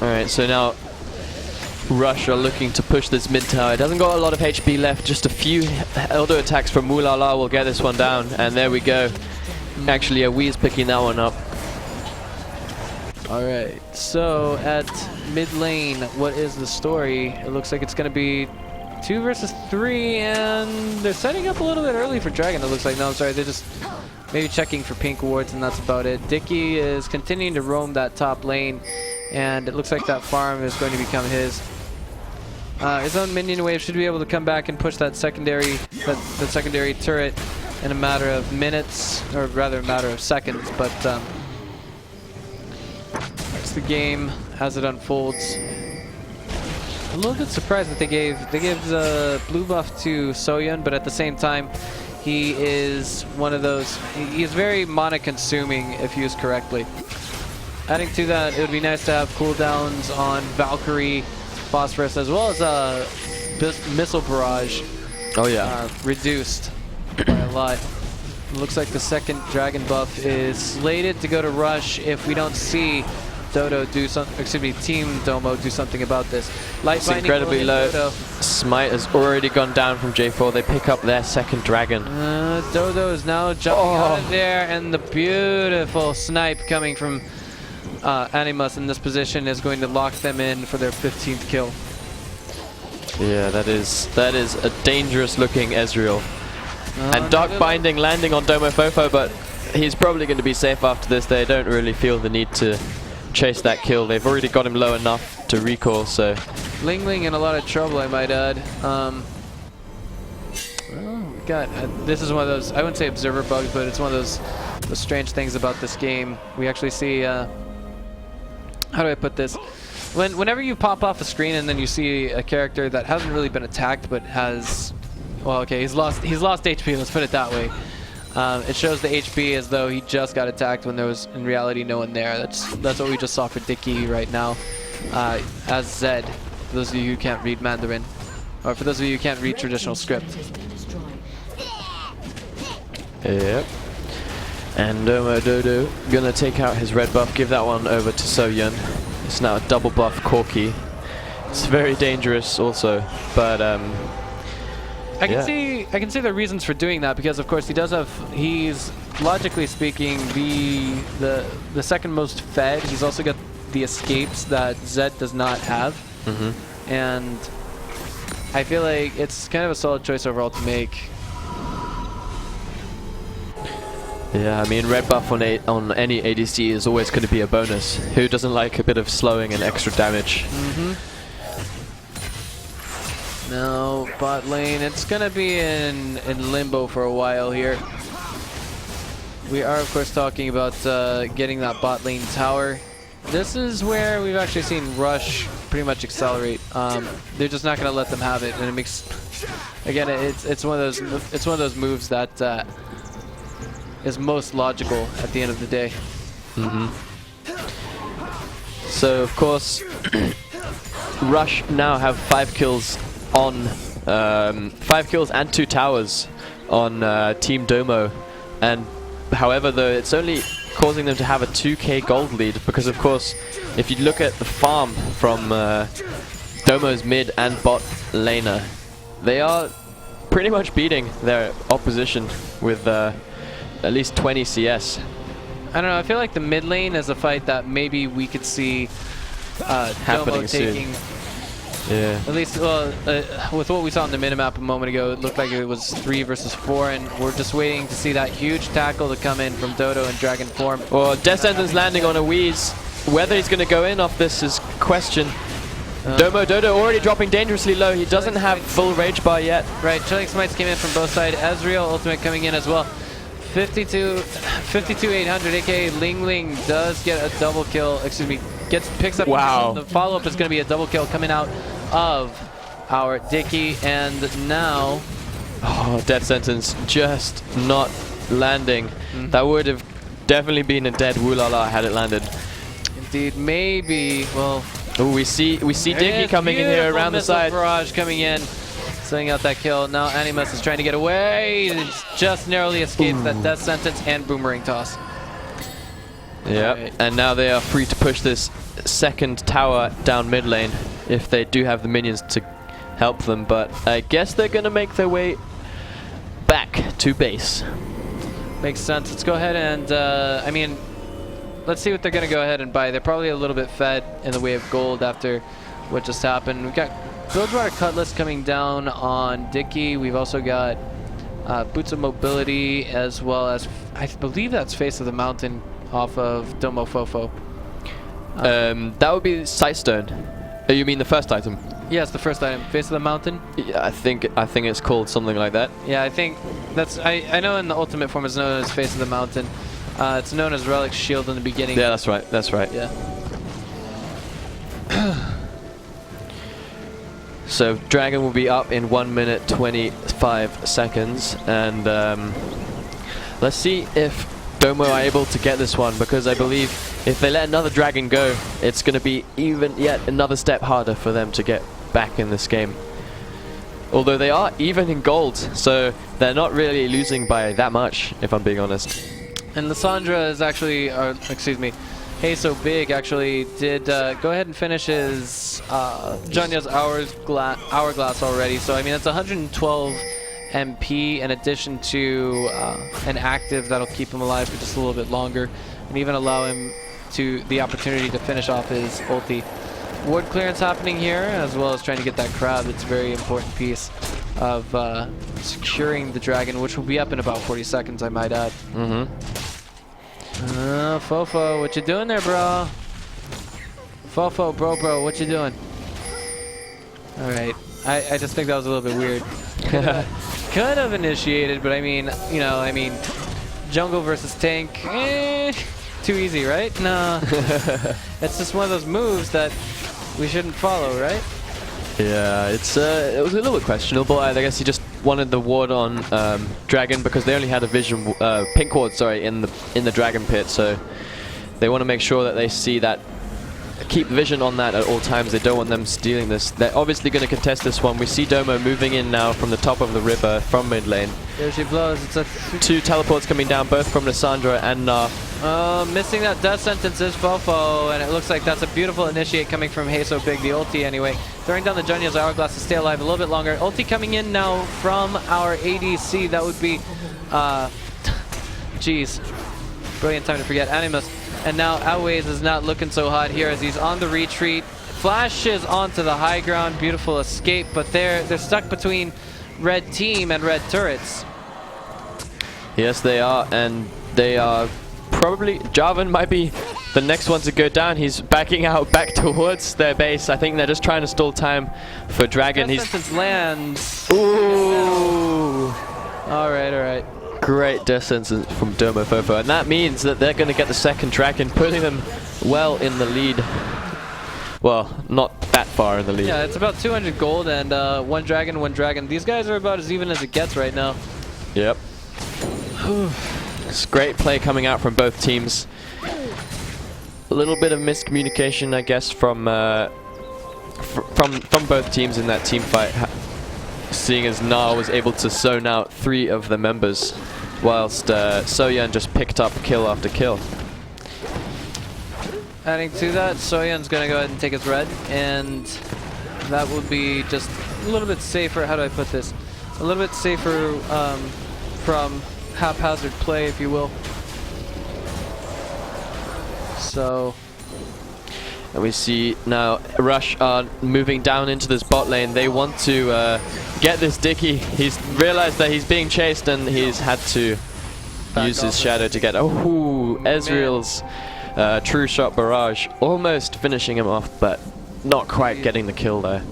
Alright, so now Rush are looking to push this mid tower. It doesn't got a lot of HP left. Just a few auto attacks from Mulala will get this one down. And there we go. Actually, Wee's picking that one up. Alright, so at mid lane, what is the story? It looks like it's going to be 2 versus 3, and they're setting up a little bit early for Dragon. It looks like, no, I'm sorry, they're just maybe checking for pink wards, and that's about it. Dicky is continuing to roam that top lane, and it looks like that farm is going to become his. His own minion wave should be able to come back and push that secondary turret in a matter of minutes, or rather a matter of seconds, but that's the game as it unfolds. I'm a little bit surprised that they gave the blue buff to Soyeon, but at the same time, he is one of those. He's very mana consuming if used correctly. Adding to that, it would be nice to have cooldowns on Valkyrie, Phosphorus, as well as missile barrage. Oh yeah, reduced by a lot. It looks like the second dragon buff is slated to go to Rush if we don't see Dodo do something. Excuse me, Team Domo do something about this. It's incredibly low. Dodo. Smite has already gone down from J4. They pick up their second dragon. Dodo is now jumping out of there, and the beautiful snipe coming from Animus in this position is going to lock them in for their 15th kill. Yeah, that is a dangerous looking Ezreal. And Dark Binding landing on Domo Fofo, but he's probably going to be safe after this. They don't really feel the need to chase that kill. They've already got him low enough to recall, so... Ling Ling in a lot of trouble, I might add. This is one of those, I wouldn't say observer bugs, but it's one of those strange things about this game. We actually see, how do I put this? Whenever you pop off a screen and then you see a character that hasn't really been attacked but has, well, okay, he's lost HP, let's put it that way. It shows the HP as though he just got attacked when there was, in reality, no one there. That's what we just saw for Dicky right now, as Zed, for those of you who can't read Mandarin, or for those of you who can't read traditional script. Yep. And Dodo gonna take out his red buff, give that one over to Soyeon. It's now a double buff Corki. It's very dangerous also, but I can see the reasons for doing that, because of course he's logically speaking the second most fed. He's also got the escapes that Zed does not have. And I feel like it's kind of a solid choice overall to make. Yeah, I mean, red buff on any ADC is always going to be a bonus. Who doesn't like a bit of slowing and extra damage? No, bot lane, it's going to be in limbo for a while here. We are, of course, talking about getting that bot lane tower. This is where we've actually seen Rush pretty much accelerate. They're just not going to let them have it, and it makes, again, it's one of those moves that is most logical at the end of the day. So of course, Rush now have 5 kills on 5 kills and 2 towers on Team Domo, and however, though, it's only causing them to have a 2k gold lead, because of course, if you look at the farm from Domo's mid and bot laner, they are pretty much beating their opposition with at least 20 CS. I don't know, I feel like the mid lane is a fight that maybe we could see happening Domo taking. Yeah. At least, well, with what we saw on the minimap a moment ago, it looked like it was 3 versus 4, and we're just waiting to see that huge tackle to come in from Dodo in dragon form. Well, Death Sentence landing on a Wheeze. Whether he's going to go in off this is question. Dodo already dropping dangerously low. He doesn't have full rage bar yet. Right, Chilling Smites came in from both sides. Ezreal ultimate coming in as well. 52,800, aka Ling Ling does get a double kill. Excuse me, picks up. Wow. The follow-up is going to be a double kill coming out of our Dicky, and now Oh, death sentence just not landing. That would have definitely been a dead Woolala had it landed. Indeed, maybe. Well, oh, we see Dicky coming in here around the side. Barrage coming in, setting out that kill. Now Animus is trying to get away. It's just narrowly escapes that death sentence and boomerang toss. Yep, right. And now they are free to push this second tower down mid lane if they do have the minions to help them. But I guess they're going to make their way back to base. Makes sense. Let's go ahead and, I mean, let's see what they're going to go ahead and buy. They're probably a little bit fed in the way of gold after what just happened. We've got Bilgewater Cutlass coming down on Dicky. We've also got Boots of Mobility, as well as, I believe that's Face of the Mountain off of Domo Fofo. That would be Sightstone. Oh, you mean the first item? Yes, the first item, Face of the Mountain. Yeah, I think it's called something like that. Yeah, I think that's. I know in the ultimate form it's known as Face of the Mountain. It's known as Relic Shield in the beginning. Yeah, that's right. That's right. Yeah. So Dragon will be up in 1 minute 25 seconds, and let's see if Domo are able to get this one, because I believe if they let another Dragon go, it's going to be even yet another step harder for them to get back in this game. Although they are even in gold, so they're not really losing by that much, if I'm being honest. And Lysandra is actually, excuse me, Hey So Big actually did go ahead and finish his Janya's Hourglass already. So I mean, it's 112 MP in addition to an active that'll keep him alive for just a little bit longer, and even allow him to the opportunity to finish off his ulti. Ward clearance happening here, as well as trying to get that crab. It's a very important piece of securing the Dragon, which will be up in about 40 seconds, I might add. Fofo, what you doing there, bro? Fofo, bro, what you doing? Alright, I just think that was a little bit weird. Could have initiated, but I mean, you know, jungle versus tank, too easy, right? No. It's just one of those moves that we shouldn't follow, right? Yeah, it was a little bit questionable. I guess he just wanted the ward on Dragon because they only had a vision, pink ward, sorry, in the Dragon pit. So they want to make sure that they see that, keep vision on that at all times. They don't want them stealing this. They're obviously going to contest this one. We see Domo moving in now from the top of the river from mid lane. There she blows. It's two teleports coming down, both from Lysandra and Nah. Missing that death sentence is Fofo, and it looks like that's a beautiful initiate coming from Hey So Big, the ulti anyway. Throwing down the Janya's Hourglass to stay alive a little bit longer. Ulti coming in now from our ADC. That would be, geez, brilliant time to forget Animus. And now Outways is not looking so hot here as he's on the retreat. Flashes onto the high ground, beautiful escape, but they're stuck between red team and red turrets. Yes, they are, and they are probably, Jarvan might be the next one to go down. He's backing out back towards their base. I think they're just trying to stall time for Dragon. Death sentence lands. Ooh. All right. Great death sentence from Domo Fofo, and that means that they're going to get the second Dragon, putting them well in the lead. Well, not that far in the lead. Yeah, it's about 200 gold and one Dragon. These guys are about as even as it gets right now. Yep. It's great play coming out from both teams. A little bit of miscommunication, I guess, from both teams in that team fight, seeing as Nah was able to zone out 3 of the members, whilst Soyeon just picked up kill after kill. Adding to that, Soyeon's going to go ahead and take his red, and that will be just a little bit safer. How do I put this? A little bit safer from haphazard play, if you will. So, and we see now Rush are moving down into this bot lane. They want to get this Dicky. He's realized that he's being chased, and he's had to use his shadow to get. Oh, Ezreal's true shot barrage almost finishing him off, but not quite getting the kill there.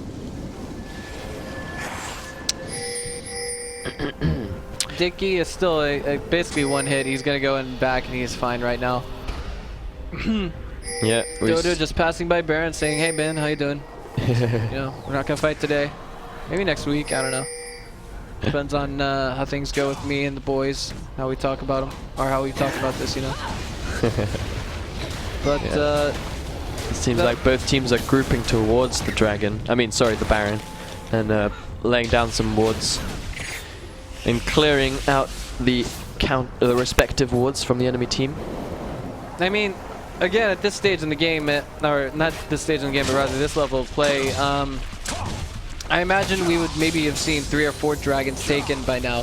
Dicky is still basically one hit. He's gonna go in back, and he's fine right now. Yeah. Dodo just passing by Baron, saying, "Hey Ben, how you doing? You know, we're not gonna fight today. Maybe next week. I don't know." Depends on how things go with me and the boys, how we talk about them, or how we talk about this, you know. But it seems like both teams are grouping towards the dragon. I mean, sorry, the Baron, and laying down some wards and clearing out the respective wards from the enemy team. I mean, again, at this stage in the game, or not this stage in the game, but rather this level of play, I imagine we would maybe have seen 3 or 4 dragons taken by now.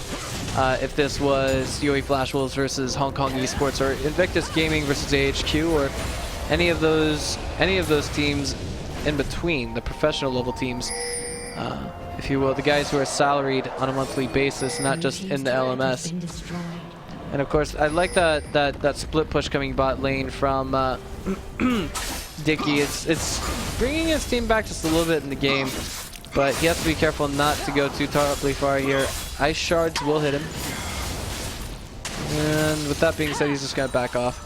If this was UE Flash Wolves versus Hong Kong Esports, or Invictus Gaming versus AHQ, or any of those teams in between, the professional level teams, if you will, the guys who are salaried on a monthly basis, not just in the LMS. And of course, I like that split push coming bot lane from Dicky. It's bringing his team back just a little bit in the game, but he has to be careful not to go too terribly far here. Ice shards will hit him. And with that being said, he's just gonna back off.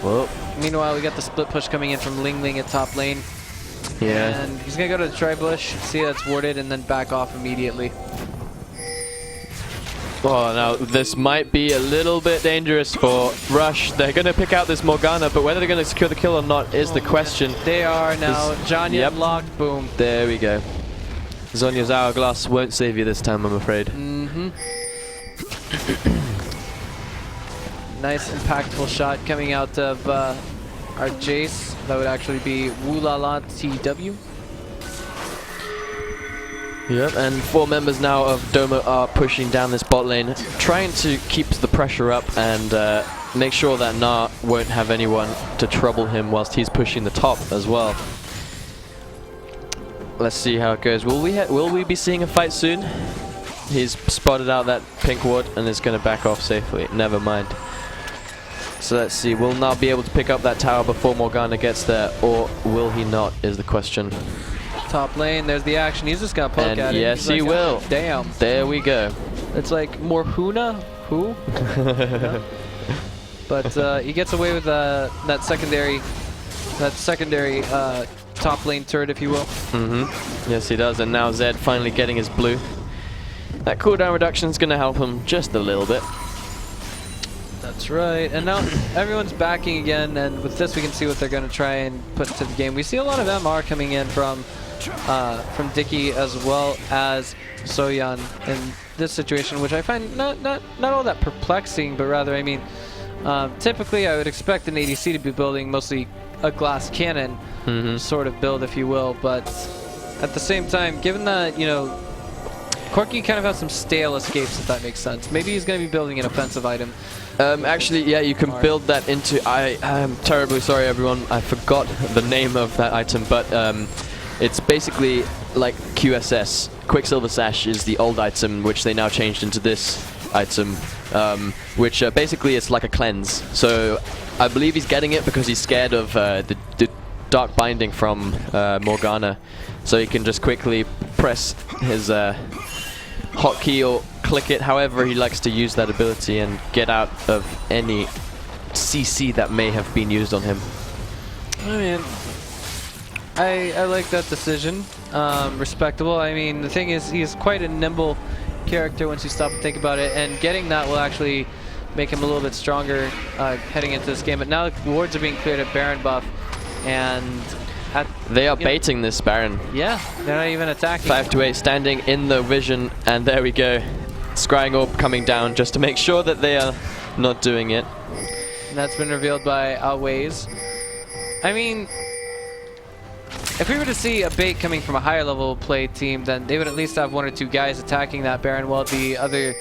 Whoa. Meanwhile, we got the split push coming in from Ling Ling at top lane. Yeah. And he's gonna go to the tri-bush, see that's warded, and then back off immediately. Oh, now this might be a little bit dangerous for Rush. They're going to pick out this Morgana, but whether they're going to secure the kill or not is the question. They are now. Jonya yep. locked. Boom. There we go. Zonya's hourglass won't save you this time, I'm afraid. Nice impactful shot coming out of our Jace. That would actually be Woolala TW. Yep, and 4 members now of Domo are pushing down this bot lane, trying to keep the pressure up and make sure that Na won't have anyone to trouble him whilst he's pushing the top as well. Let's see how it goes. Will we be seeing a fight soon? He's spotted out that pink ward and is going to back off safely. Never mind. So let's see, will Na be able to pick up that tower before Morgana gets there, or will he not, is the question. Top lane, there's the action. He's just gonna poke at it. Yes, he will. Oh, damn. There we go. It's like Morhuna? Who? No? But he gets away with that secondary top lane turret, if you will. Yes, he does. And now Zed finally getting his blue. That cooldown reduction is going to help him just a little bit. That's right. And now everyone's backing again, and with this we can see what they're going to try and put into the game. We see a lot of MR coming in from Dicky as well as Soyeon in this situation, which I find not all that perplexing, but rather, I mean, typically I would expect an ADC to be building mostly a glass cannon sort of build, if you will, but at the same time, given that, you know, Corki kind of has some stale escapes, if that makes sense. Maybe he's going to be building an offensive item. Actually, yeah, you can build that into... I'm terribly sorry, everyone. I forgot the name of that item, but it's basically like QSS. Quicksilver Sash is the old item, which they now changed into this item, which basically it's like a cleanse. So I believe he's getting it because he's scared of the Dark Binding from Morgana. So he can just quickly press his hotkey or click it, however he likes to use that ability, and get out of any CC that may have been used on him. I mean, I like that decision. Respectable. I mean, the thing is, he's quite a nimble character once you stop and think about it, and getting that will actually make him a little bit stronger heading into this game. But now the wards are being cleared at Baron buff, and they are baiting this Baron. Yeah, they're not even attacking. 5 to 8 standing in the vision, and there we go. Scrying Orb coming down just to make sure that they are not doing it. And that's been revealed by Always. I mean, if we were to see a bait coming from a higher level play team, then they would at least have 1 or 2 guys attacking that Baron, while the other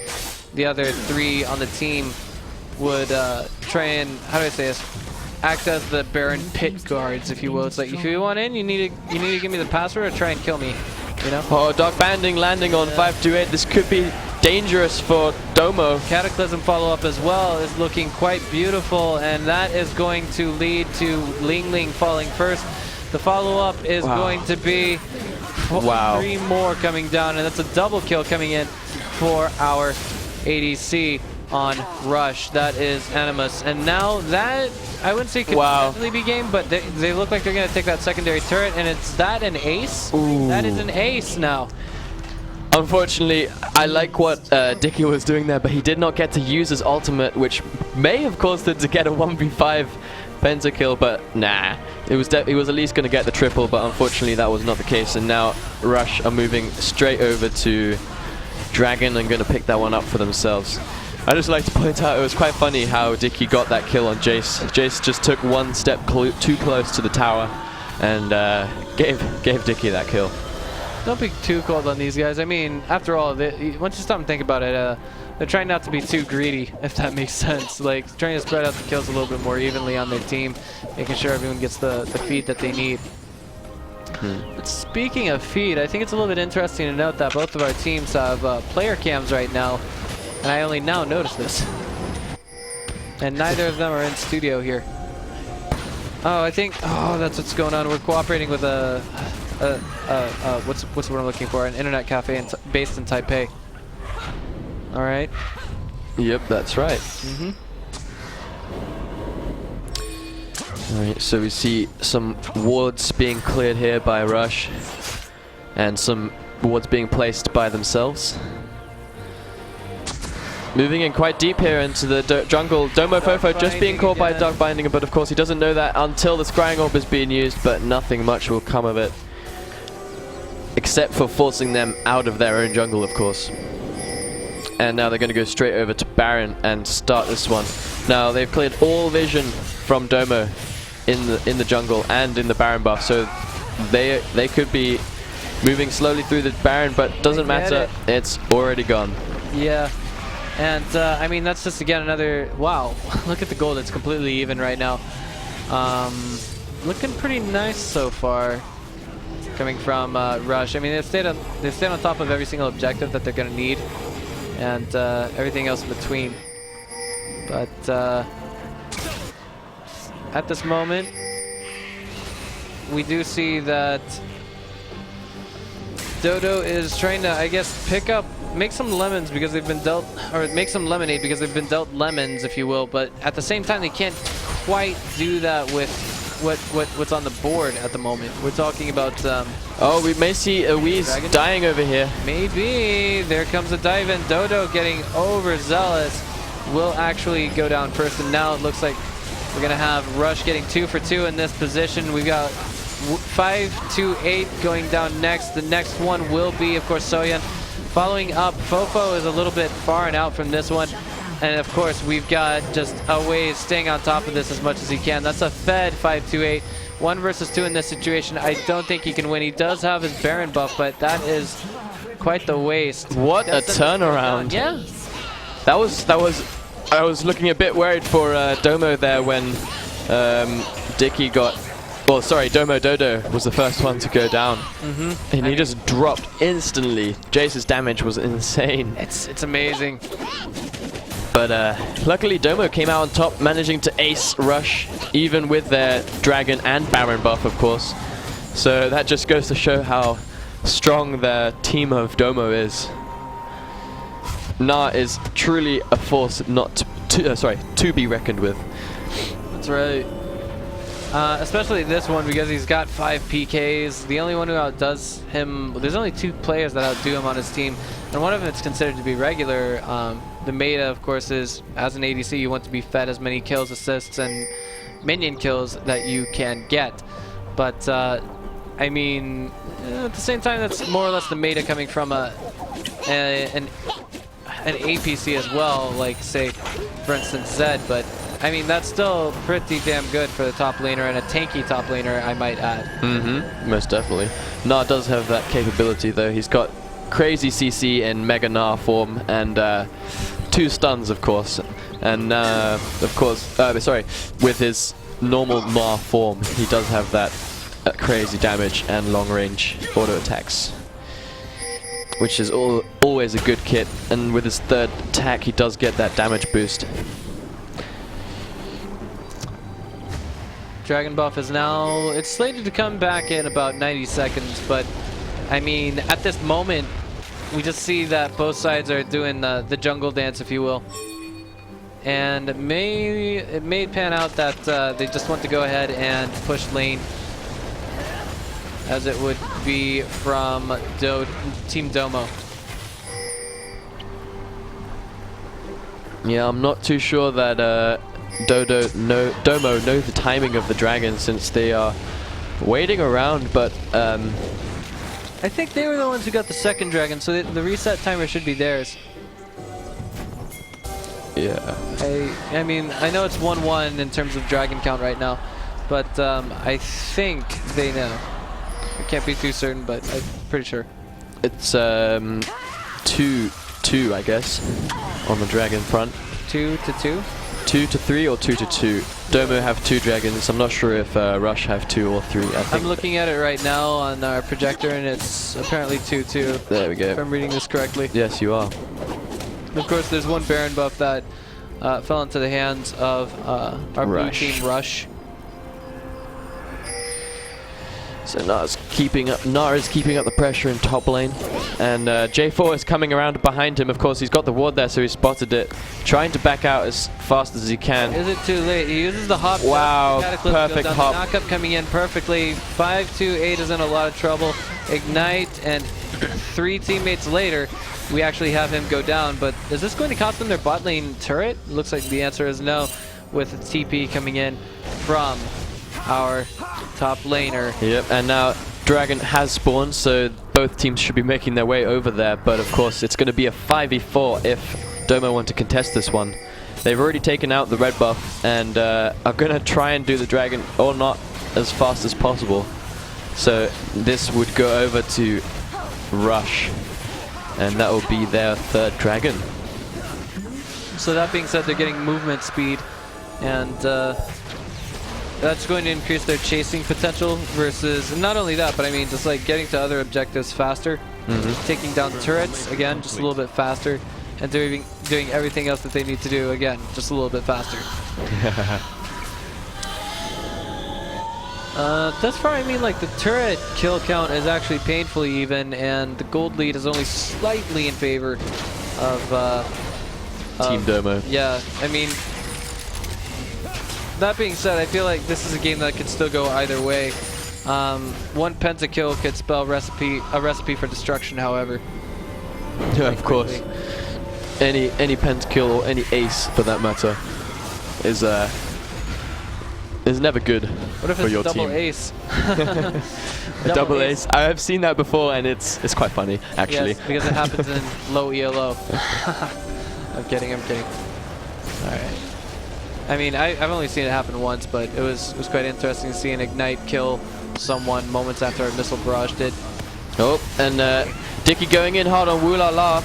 3 on the team would try and, how do I say this, act as the Baron pit guards, if you will. It's like, if you want in, you need to give me the password or try and kill me, you know? Oh, Dark Banding landing on 528. This could be dangerous for Domo. Cataclysm follow-up as well is looking quite beautiful, and that is going to lead to Ling Ling falling first. The follow-up is going to be 3 more coming down, and that's a double kill coming in for our ADC. on Rush. That is Animus. And now that, I wouldn't say could potentially be game, but they look like they're going to take that secondary turret, and it's that an ace? Ooh. That is an ace now. Unfortunately, I like what Dicky was doing there, but he did not get to use his ultimate, which may have caused him to get a 1v5 pentakill, but nah. He was at least going to get the triple, but unfortunately that was not the case, and now Rush are moving straight over to Dragon and going to pick that one up for themselves. I'd just like to point out it was quite funny how Dicky got that kill on Jace. Jace just took one step too close to the tower and gave Dicky that kill. Don't be too cold on these guys. I mean, after all, once you stop and think about it, they're trying not to be too greedy, if that makes sense. Like, trying to spread out the kills a little bit more evenly on their team, making sure everyone gets the feed that they need. But speaking of feed, I think it's a little bit interesting to note that both of our teams have player cams right now, and I only now noticed this. And neither of them are in studio here. Oh, I think, that's what's going on. We're cooperating with what's what I'm looking for? An internet cafe based in Taipei. All right. Yep, that's right. All right, so we see some wards being cleared here by Rush, and some wards being placed by themselves. Moving in quite deep here into the jungle. Domo Fofo just being caught by Dark Binding, but of course he doesn't know that until the Scrying Orb is being used, but nothing much will come of it. Except for forcing them out of their own jungle, of course. And now they're going to go straight over to Baron and start this one. Now they've cleared all vision from Domo in the jungle and in the Baron buff, so they could be moving slowly through the Baron, but doesn't matter. It's already gone. Yeah. And, I mean, that's just, again, another... Wow, look at the gold. It's completely even right now. Looking pretty nice so far, coming from Rush. I mean, they've stayed on top of every single objective that they're going to need, and everything else in between. But at this moment, we do see that Dodo is trying to, I guess, make some lemons because they've been dealt, or make some lemonade because they've been dealt lemons, if you will, but at the same time they can't quite do that with what's on the board at the moment. We're talking about oh, we may see a Wheeze dying over here. Maybe. There comes a dive in. Dodo getting overzealous will actually go down first, and now it looks like we're gonna have Rush getting 2 for 2 in this position. We've got 5 to 8 going down next. The next one will be, of course, Soyeon. Following up, Fofo is a little bit far and out from this one. And of course, we've got just a ways staying on top of this as much as he can. That's a fed 5-2-8. 1 versus 2 in this situation. I don't think he can win. He does have his Baron buff, but that is quite the waste. What a turnaround. Yeah. That was, I was looking a bit worried for Domo there when Dicky got... Well, sorry, Domo Dodo was the first one to go down, and he just dropped instantly. Jace's damage was insane. It's amazing. But luckily Domo came out on top, managing to ace Rush, even with their Dragon and Baron buff, of course. So that just goes to show how strong the team of Domo is. Na is truly a force not to be reckoned with. That's right. Especially this one because he's got 5 PKs. The only one who outdoes him, there's only 2 players that outdo him on his team, and one of them is considered to be regular. The meta, of course, is as an ADC, you want to be fed as many kills, assists, and minion kills that you can get. But I mean, at the same time, that's more or less the meta coming from an APC as well, like say, for instance, Zed. But I mean, that's still pretty damn good for the top laner, and a tanky top laner, I might add. Most definitely. Na does have that capability, though. He's got crazy CC in Mega Na form, and 2 stuns, of course. And of course, with his normal Ma form, he does have that crazy damage and long range auto attacks, which is always a good kit. And with his 3rd attack, he does get that damage boost. Dragon buff is now, it's slated to come back in about 90 seconds, but I mean, at this moment, we just see that both sides are doing the jungle dance, if you will. and it may pan out that they just want to go ahead and push lane, as it would be from Team Domo. Yeah, I'm not too sure that Domo know the timing of the dragon, since they are waiting around, but I think they were the ones who got the second dragon, so the reset timer should be theirs. yeah. I mean, I know it's 1-1 in terms of dragon count right now, but I think they know. I can't be too certain, but I'm pretty sure. It's 2-2, I guess, on the dragon front. 2-2? 2-3 or 2-2. Domo have 2 dragons. I'm not sure if Rush have 2 or 3. I think I'm looking at it right now on our projector, and it's apparently 2-2. there we go. If I'm reading this correctly. Yes, you are. Of course, there's one Baron buff that fell into the hands of our blue team Rush. So Nara's keeping up the pressure in top lane, and J4 is coming around behind him. Of course, he's got the ward there, so he spotted it, trying to back out as fast as he can. Is it too late? He uses the hop. Wow, perfect hop. The knockup coming in perfectly. 5-2-8 is in a lot of trouble. Ignite, and 3 teammates later, we actually have him go down. But is this going to cost them their bot lane turret? Looks like the answer is no, with TP coming in from our top laner. Yep, and now Dragon has spawned, so both teams should be making their way over there, but of course it's going to be a 5v4 if Domo want to contest this one. They've already taken out the red buff and are going to try and do the Dragon, or not, as fast as possible. So this would go over to Rush, and that will be their 3rd Dragon. So that being said, they're getting movement speed, and that's going to increase their chasing potential versus, not only that, but I mean just like getting to other objectives faster, taking down turrets, again, just a little bit faster, and doing everything else that they need to do, again, just a little bit faster. Thus far, I mean, like, the turret kill count is actually painfully even, and the gold lead is only slightly in favor of Team Domo. Yeah, I mean, that being said, I feel like this is a game that could still go either way. One pentakill could spell a recipe for destruction, however. Yeah, of course. Any pentakill or any ace, for that matter, is never good what if for it's your double team. Ace? A double ace. I have seen that before, and it's quite funny, actually. Yes, because it happens in low ELO. I'm kidding. All right. I mean, I've only seen it happen once, but it was quite interesting to see an Ignite kill someone moments after a missile barrage did. Oh, and Dicky going in hard on Wulala.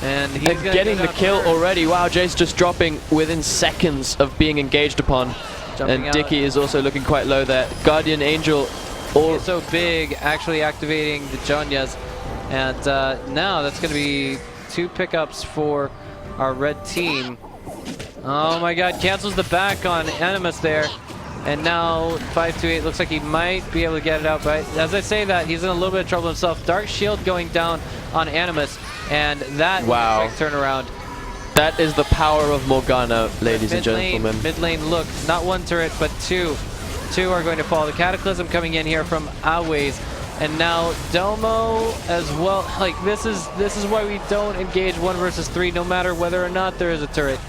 And he's getting the kill already. Wow, Jace just dropping within seconds of being engaged upon. And Dicky is also looking quite low there. Guardian Angel. All so big, actually activating the Jonyas. And now that's going to be 2 pickups for our red team. Oh my god, cancels the back on Animus there. And now 5-8 looks like he might be able to get it out. But as I say that, he's in a little bit of trouble himself. Dark Shield going down on Animus. And that was a quick turnaround. That is the power of Morgana, ladies and gentlemen. Mid lane, look, not 1 turret, but 2. 2 are going to fall. The Cataclysm coming in here from Aways. And now Domo as well. Like, this is why we don't engage 1 versus 3, no matter whether or not there is a turret.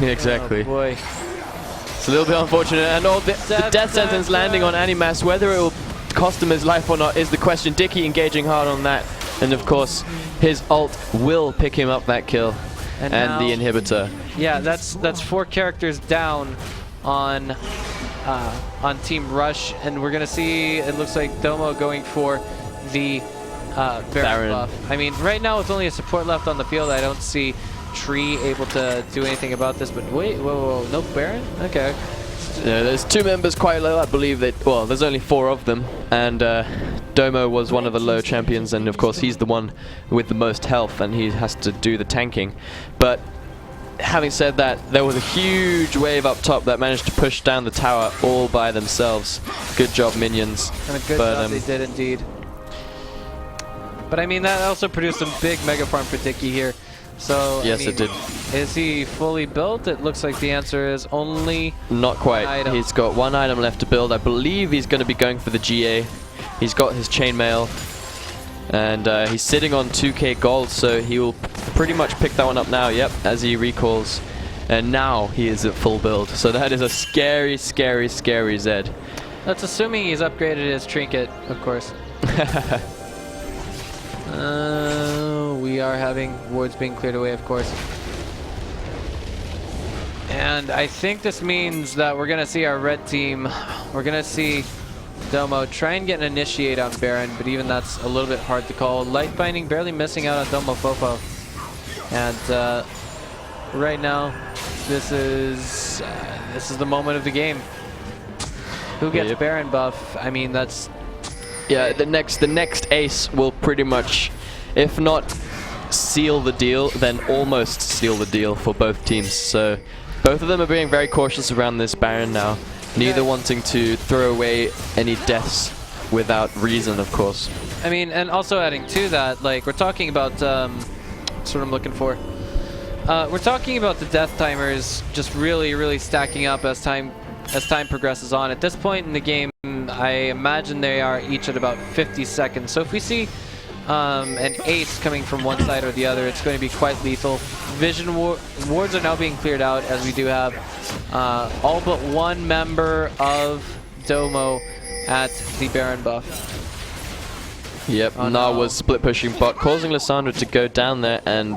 Yeah, exactly. Oh boy. It's a little bit unfortunate, and all the death sentence landing on Animas. Whether it will cost him his life or not is the question. Dicky engaging hard on that, and of course his ult will pick him up that kill, and now, the inhibitor. Yeah, that's 4 characters down on Team Rush, and we're gonna see. It looks like Domo going for the Baron buff. I mean, right now it's only a support left on the field. I don't see Tree able to do anything about this, but wait, whoa, no Baron? Okay. Yeah, there's 2 members quite low, I believe that, well, there's only 4 of them, and Domo was one of the low champions, and of course he's the one with the most health, and he has to do the tanking. But having said that, there was a huge wave up top that managed to push down the tower all by themselves. Good job, minions. And a good job they did indeed. But I mean, that also produced some big mega farm for Dicky here. So Yes, I mean, it did. Is he fully built? It looks like the answer is only Not quite. item. He's got one item left to build. I believe he's going to be going for the GA. He's got his chainmail, and he's sitting on 2k gold, so he will pretty much pick that one up now. Yep, as he recalls. And now he is at full build. So that is a scary, scary, scary Zed. That's assuming he's upgraded his trinket, of course. We are having wards being cleared away, of course. And I think this means that we're going to see our red team, we're going to see Domo try and get an initiate on Baron, but even that's a little bit hard to call. Light Binding barely missing out on Domo Fofo. And right now, this is the moment of the game. Who gets Baron buff? I mean, that's... Yeah, the next ace will pretty much, if not seal the deal, then almost seal the deal for both teams. So both of them are being very cautious around this Baron now, neither wanting to throw away any deaths without reason, of course. I mean, and also adding to that, like, we're talking about, that's what I'm looking for. We're talking about the death timers just really stacking up as time progresses on. At this point in the game, I imagine they are each at about 50 seconds. So if we see an ace coming from one side or the other, it's going to be quite lethal. Vision wards are now being cleared out, as we do have all but one member of Domo at the Baron buff. Yep, Oh, Na no. was split pushing bot, causing Lissandra to go down there and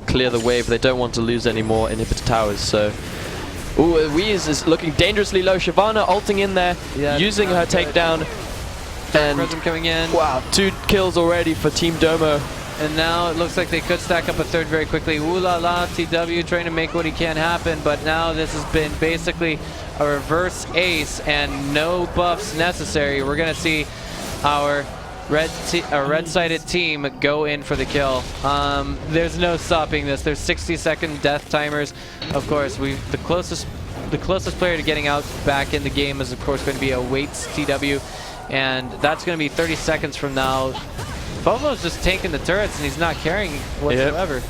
clear the wave. They don't want to lose any more inhibitor towers, so... Ooh, Weez is looking dangerously low. Shyvana ulting in there, using her takedown. And Prism coming in. wow, 2 kills already for Team Domo. And now it looks like they could stack up a third very quickly. Ooh la la, TW trying to make what he can happen, but now this has been basically a reverse ace and no buffs necessary. We're going to see our red-sided team go in for the kill. There's no stopping this. There's 60-second death timers. Of course, the closest player to getting out back in the game is, of course, going to be a Waits TW, and that's going to be 30 seconds from now. Fomo's just tanking the turrets, and he's not caring whatsoever. Yep.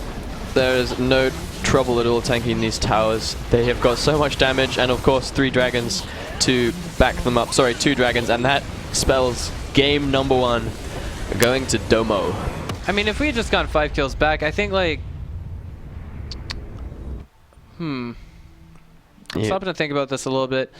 There is no trouble at all tanking these towers. They have got so much damage, and of course 3 dragons to back them up. Sorry, 2 dragons, and that spells game number 1 going to Domo. I mean, if we had just gone 5 kills back, I think, like... I'm stopping to think about this a little bit.